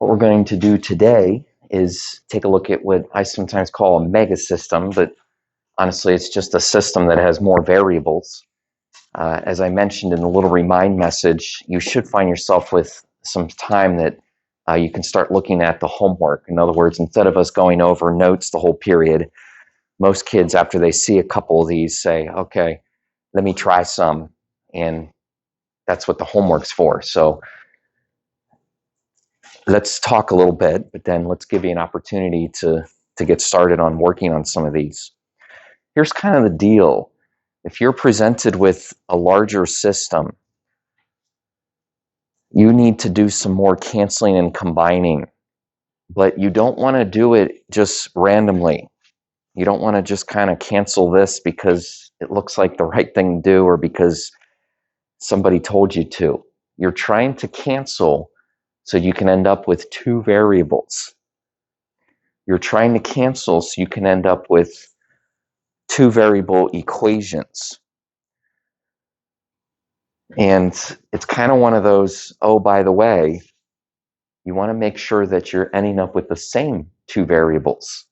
What we're going to do today is take a look at what I sometimes call a mega system, but honestly, it's just a system that has more variables. As I mentioned in the little remind message, you should find yourself with some time that you can start looking at the homework. In other words, instead of us going over notes the whole period, most kids, after they see a couple of these, say, okay, let me try some. And that's what the homework's for. So let's talk a little bit, but then let's give you an opportunity to get started on working on some of these. Here's kind of the deal. If you're presented with a larger system, you need to do some more canceling and combining, but you don't want to do it just randomly. You don't want to just kind of cancel this because it looks like the right thing to do or because somebody told you to. You're trying to cancel so you can end up with two variables. You're trying to cancel so you can end up with two variable equations. And it's kind of one of those, oh, by the way, you want to make sure that you're ending up with the same two variables.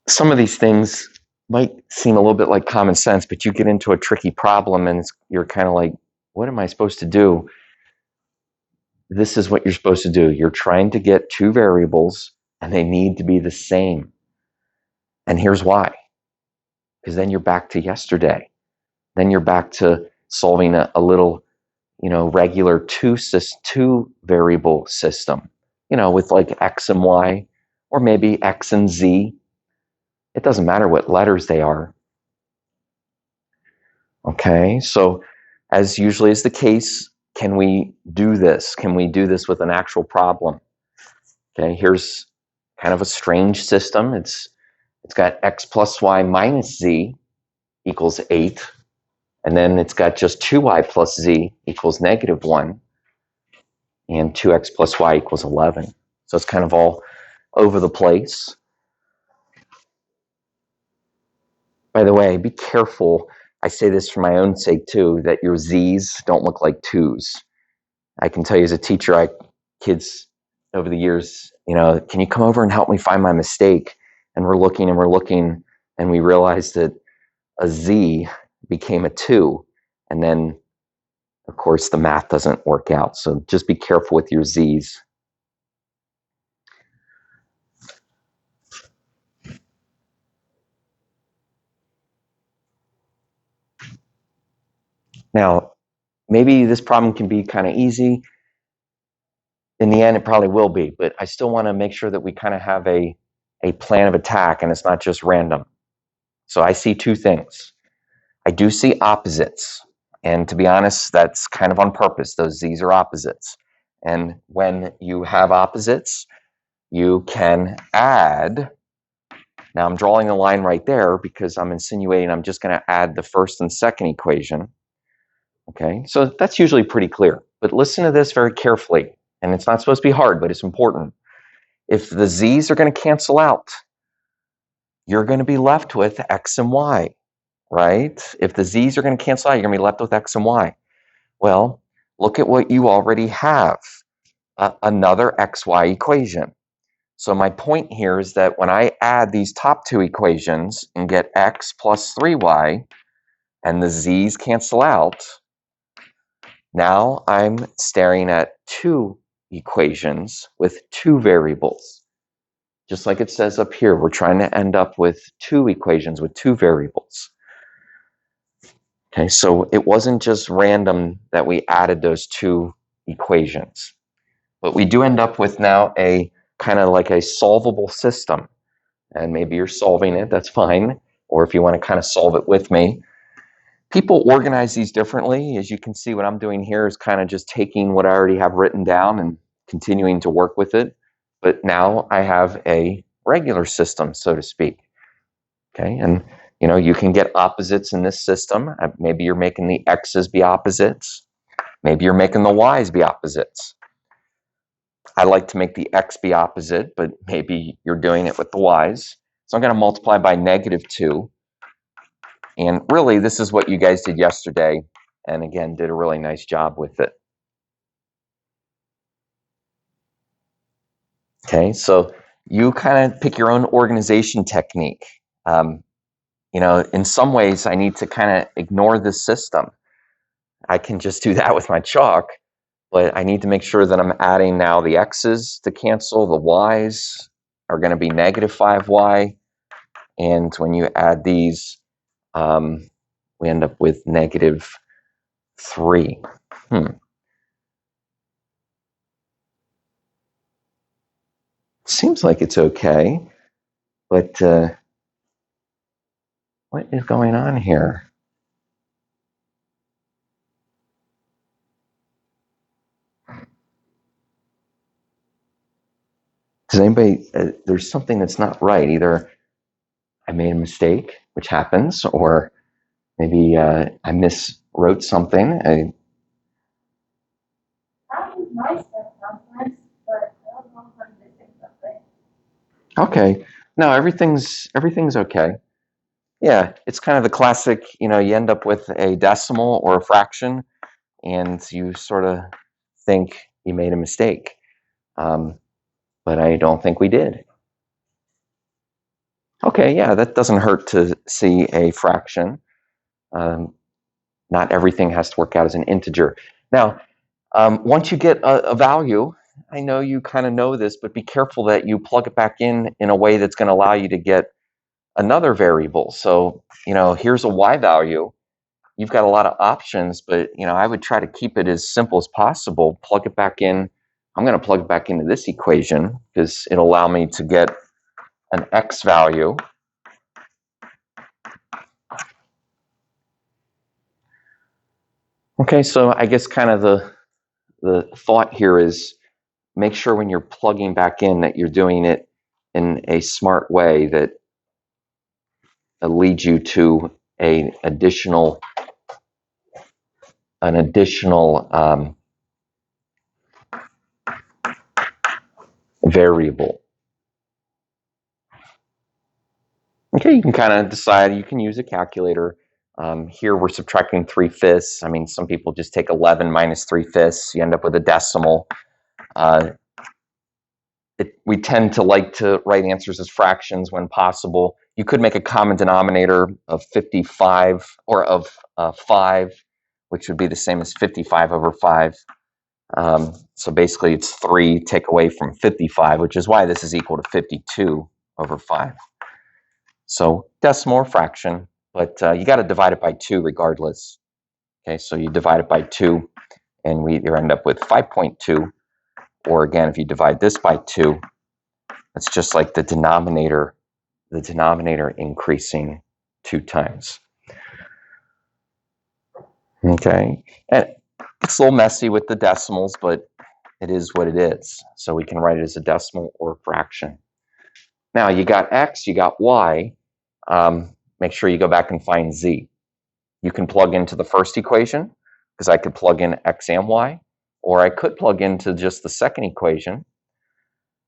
Some of these things might seem a little bit like common sense, but you get into a tricky problem and you're kind of like, what am I supposed to do? This is what you're supposed to do. You're trying to get two variables and they need to be the same. And here's why. Because then you're back to yesterday. Then you're back to solving a little, regular two variable system, with like X and Y, or maybe X and Z. It doesn't matter what letters they are. Okay, so as usually is the case, can we do this? Can we do this with an actual problem? Okay, here's kind of a strange system. It's got X plus Y minus Z equals 8. And then it's got just 2y plus z equals -1. And 2x plus y equals 11. So it's kind of all over the place. By the way, be careful. I say this for my own sake too, that your z's don't look like 2's. I can tell you as a teacher, kids over the years, can you come over and help me find my mistake? And we're looking and we realized that a z became a 2. And then, of course, the math doesn't work out. So just be careful with your z's. Now, maybe this problem can be kind of easy. In the end, it probably will be. But I still want to make sure that we kind of have a plan of attack and it's not just random. So I see two things. I do see opposites. And to be honest, that's kind of on purpose. Those z's are opposites. And when you have opposites, you can add. Now I'm drawing a line right there because I'm insinuating I'm just going to add the first and second equation. Okay, so that's usually pretty clear. But listen to this very carefully. And it's not supposed to be hard, but it's important. If the z's are going to cancel out, you're going to be left with x and y, right? If the z's are going to cancel out, you're going to be left with x and y. Well, look at what you already have, another xy equation. So my point here is that when I add these top two equations and get x plus 3y, and the z's cancel out, now I'm staring at two equations with two variables. Just like it says up here, we're trying to end up with two equations with two variables. Okay, so it wasn't just random that we added those two equations, but we do end up with now a kind of like a solvable system. And maybe you're solving it, that's fine. Or if you want to kind of solve it with me. People organize these differently. As you can see, what I'm doing here is kind of just taking what I already have written down and continuing to work with it. But now I have a regular system, so to speak. Okay, and you can get opposites in this system. Maybe you're making the x's be opposites. Maybe you're making the y's be opposites. I like to make the x be opposite, but maybe you're doing it with the y's. So I'm going to multiply by -2. And really, this is what you guys did yesterday. And again, did a really nice job with it. Okay, so you kind of pick your own organization technique. In some ways, I need to kind of ignore this system. I can just do that with my chalk, but I need to make sure that I'm adding now the x's to cancel. The y's are going to be negative 5y. And when you add these, we end up with negative 3. Seems like it's okay, but what is going on here? Does anybody, there's something that's not right. Either I made a mistake, which happens, or maybe I miswrote something. Happens my stuff sometimes, but I don't know if I'm missing something. Okay. No, everything's okay. Yeah, it's kind of the classic, you end up with a decimal or a fraction, and you sort of think you made a mistake. But I don't think we did. Okay, yeah, that doesn't hurt to see a fraction. Not everything has to work out as an integer. Now, once you get a value, I know you kind of know this, but be careful that you plug it back in a way that's going to allow you to get another variable. So, here's a y value. You've got a lot of options, but I would try to keep it as simple as possible. Plug it back in. I'm going to plug it back into this equation because it'll allow me to get an x value. Okay, so I guess kind of the thought here is make sure when you're plugging back in that you're doing it in a smart way that leads you to an additional variable. Okay, you can kind of decide. You can use a calculator. Here we're subtracting 3/5. I mean, some people just take 11 minus 3/5. You end up with a decimal. We tend to like to write answers as fractions when possible. You could make a common denominator of 55 or of 5, which would be the same as 55 over 5. So basically it's 3 take away from 55, which is why this is equal to 52 over 5. So decimal or fraction, but you got to divide it by 2 regardless. Okay, so you divide it by 2, and we either end up with 5.2, or again, if you divide this by 2, it's just like the denominator increasing 2 times. Okay, and it's a little messy with the decimals, but it is what it is. So we can write it as a decimal or a fraction. Now you got x, you got y. Make sure you go back and find z. You can plug into the first equation, because I could plug in x and y, or I could plug into just the second equation.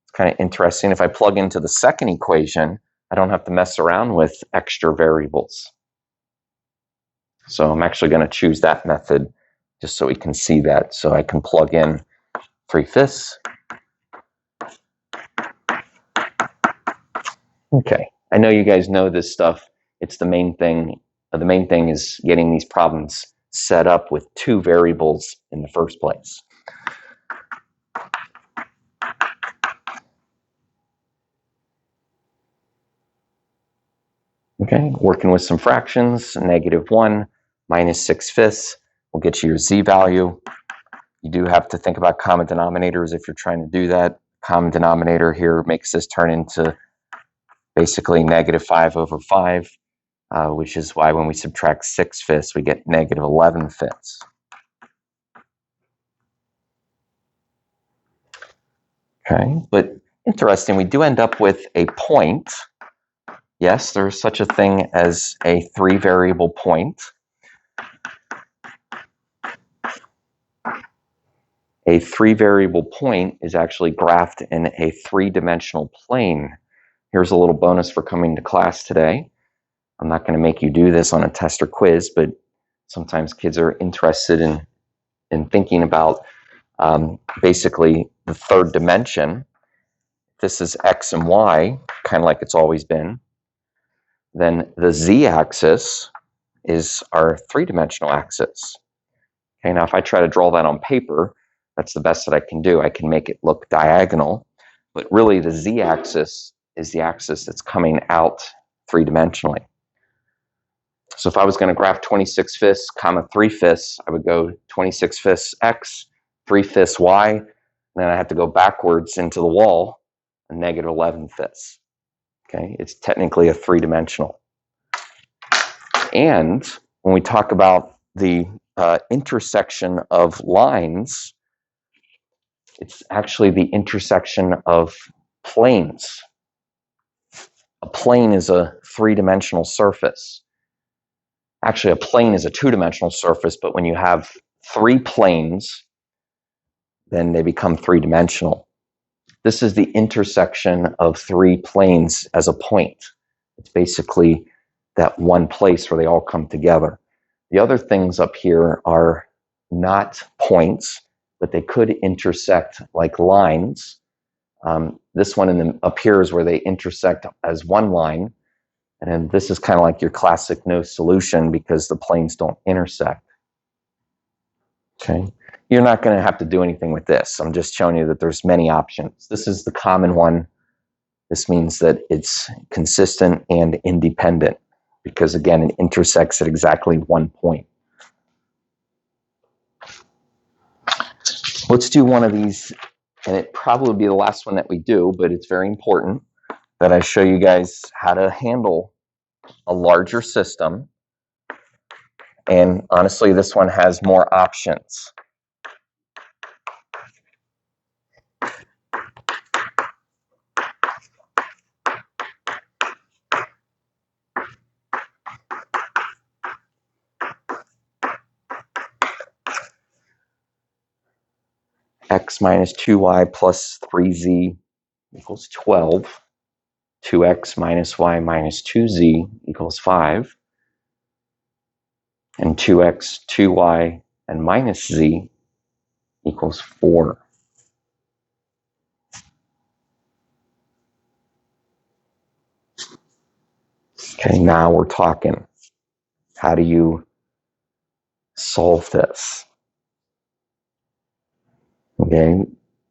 It's kind of interesting. If I plug into the second equation, I don't have to mess around with extra variables. So I'm actually going to choose that method just so we can see that. So I can plug in 3/5. Okay, I know you guys know this stuff. It's the main thing. The main thing is getting these problems set up with 2 variables in the first place. Okay, working with some fractions, -1 minus 6/5 will get you your z value. You do have to think about common denominators if you're trying to do that. Common denominator here makes this turn into basically -5 over 5, which is why when we subtract 6/5, we get -11/5. Okay, but interesting, we do end up with a point. Yes, there's such a thing as a 3-variable point. A 3-variable point is actually graphed in a 3-dimensional plane. Here's a little bonus for coming to class today. I'm not going to make you do this on a test or quiz, but sometimes kids are interested in thinking about basically the third dimension. this is x and y, kind of like it's always been. Then the z-axis is our three-dimensional axis. Okay, now if I try to draw that on paper, that's the best that I can do. I can make it look diagonal, but really the z-axis is the axis that's coming out three-dimensionally. So if I was going to graph 26/5, 3/5, I would go 26/5 x, 3/5 y, and then I have to go backwards into the wall, a -11/5. Okay, it's technically a three-dimensional. And when we talk about the intersection of lines, it's actually the intersection of planes. A plane is a three-dimensional surface. Actually, a plane is a two-dimensional surface, but when you have three planes, then they become three-dimensional. This is the intersection of three planes as a point. It's basically that one place where they all come together. The other things up here are not points, but they could intersect like lines. This one up here is where they intersect as one line. And then this is kind of like your classic no solution because the planes don't intersect. Okay, you're not going to have to do anything with this. I'm just showing you that there's many options. This is the common one. This means that it's consistent and independent because, again, it intersects at exactly one point. Let's do one of these, and it probably will be the last one that we do, but it's very important that I show you guys how to handle a larger system. And honestly, this one has more options. X minus 2y plus 3z equals 12. 2x minus y minus 2z equals 5. And 2x, 2y, and minus z equals 4. Okay, now we're talking. How do you solve this? Okay,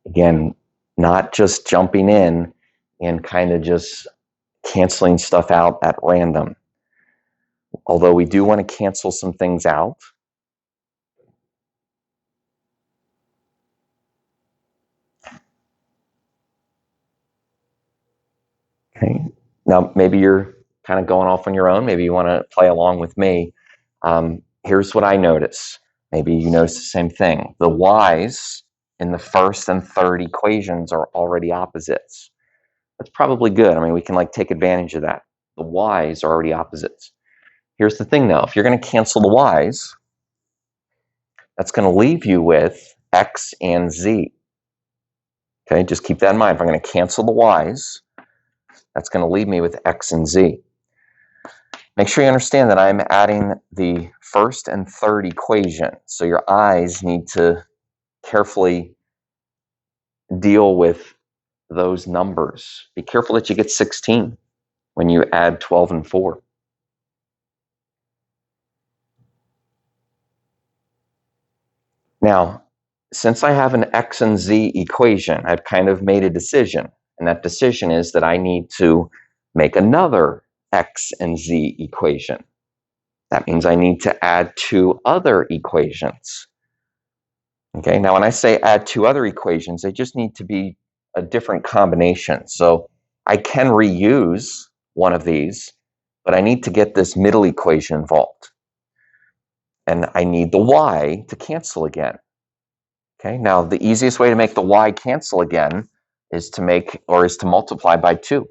again, not just jumping in and kind of just canceling stuff out at random. Although we do want to cancel some things out. Okay, now maybe you're kind of going off on your own. Maybe you want to play along with me. Here's what I notice. Maybe you notice the same thing. The y's in the first and third equations are already opposites. That's probably good. I mean, we can like take advantage of that. The y's are already opposites. Here's the thing though, if you're going to cancel the y's, that's going to leave you with x and z. Okay, just keep that in mind. If I'm going to cancel the y's, that's going to leave me with x and z. Make sure you understand that I'm adding the first and third equation. So your eyes need to carefully deal with those numbers. Be careful that you get 16 when you add 12 and 4. Now, since I have an x and z equation, I've kind of made a decision. And that decision is that I need to make another x and z equation. That means I need to add two other equations. Okay, now when I say add two other equations, they just need to be a different combination. So I can reuse one of these, but I need to get this middle equation involved. And I need the y to cancel again. Okay, now the easiest way to make the y cancel again is to multiply by 2.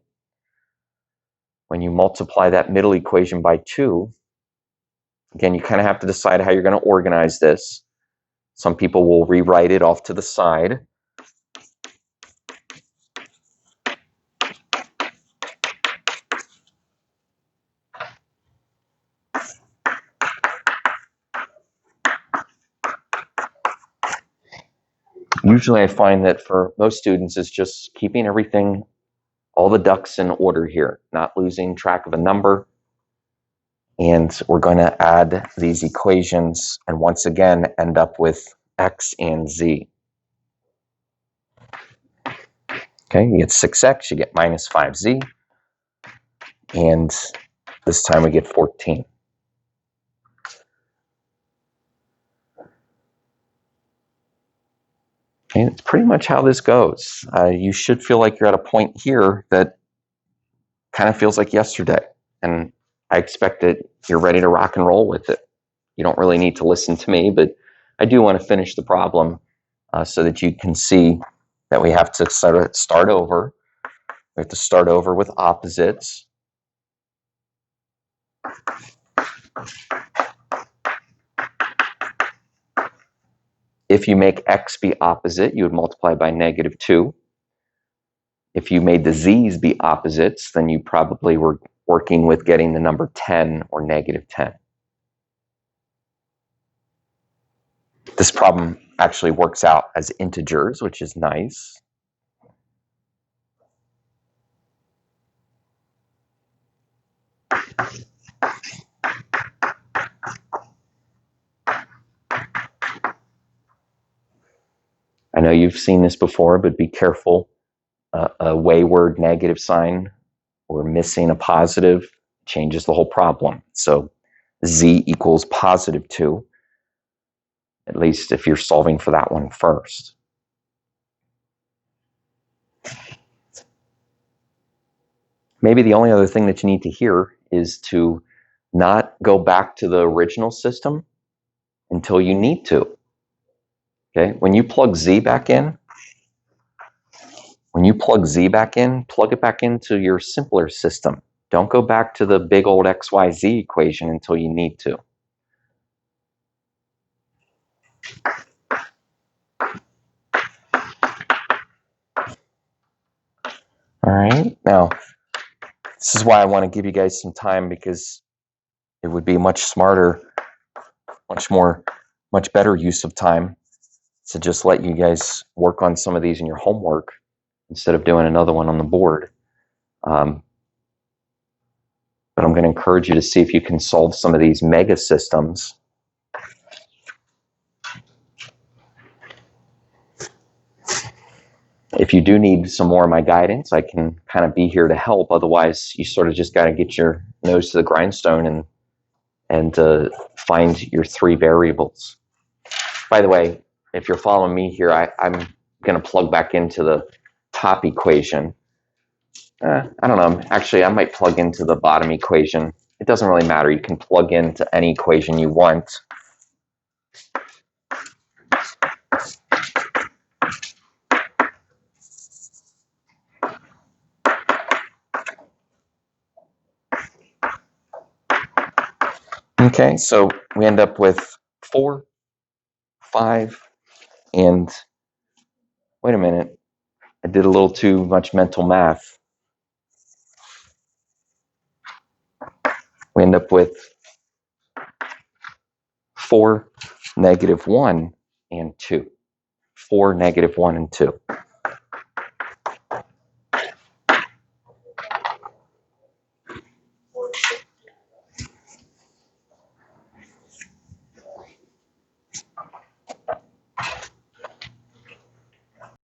When you multiply that middle equation by 2, again, you kind of have to decide how you're going to organize this. Some people will rewrite it off to the side. Usually I find that for most students it's just keeping everything, all the ducks in order here, not losing track of a number. And we're going to add these equations and once again end up with x and z. Okay, you get 6x, you get minus 5z, and this time we get 14. Okay, that's pretty much how this goes. You should feel like you're at a point here that kind of feels like yesterday, and I expect that you're ready to rock and roll with it. You don't really need to listen to me, but I do want to finish the problem so that you can see that we have to sort of start over. We have to start over with opposites. If you make x be opposite, you would multiply by -2. If you made the z's be opposites, then you probably were working with getting the number 10 or -10. This problem actually works out as integers, which is nice. I know you've seen this before, but be careful. A wayward negative sign or missing a positive changes the whole problem. So z equals +2, at least if you're solving for that one first. Maybe the only other thing that you need to hear is to not go back to the original system until you need to. Okay, when you plug z back in, plug it back into your simpler system. Don't go back to the big old XYZ equation until you need to. All right, now this is why I want to give you guys some time, because it would be much smarter, much better use of time to just let you guys work on some of these in your homework instead of doing another one on the board. But I'm going to encourage you to see if you can solve some of these mega systems. If you do need some more of my guidance, I can kind of be here to help. Otherwise, you sort of just got to get your nose to the grindstone and find your 3 variables. By the way, if you're following me here, I'm going to plug back into the top equation. I don't know. Actually, I might plug into the bottom equation. It doesn't really matter. You can plug into any equation you want. Okay, so we end up with 4, 5, and wait a minute. I did a little too much mental math. We end up with 4, -1, and 2. 4, -1, and 2.